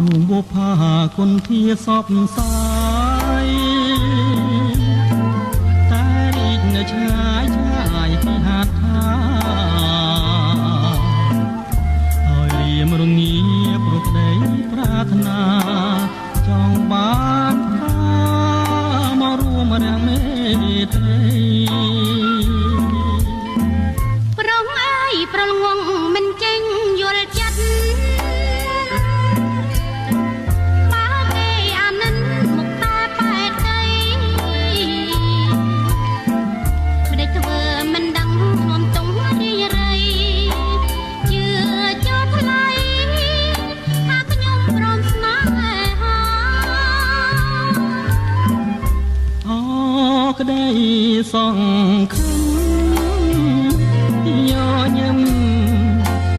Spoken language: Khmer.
ដួងបុផាគុនធាសពសាយតែរីកនៅឆ្ងាយឆ្ងាយពីហាត់ថាហើយរៀមរងាប្រក្តីប្រាថ្នាចង់បានមករួមរាំងមេត្រីប្រងអើយប្រលងមិនចេញយល់ចិត្តបើគេអានិនមកតែបែកដីមិនได้ធ្វើមិនដឹងខ្ញុំទងរីរៃជឿចោលថ្លៃថាខ្ញុំព្រមស្នេហាអូក្តីសង្ឃឹ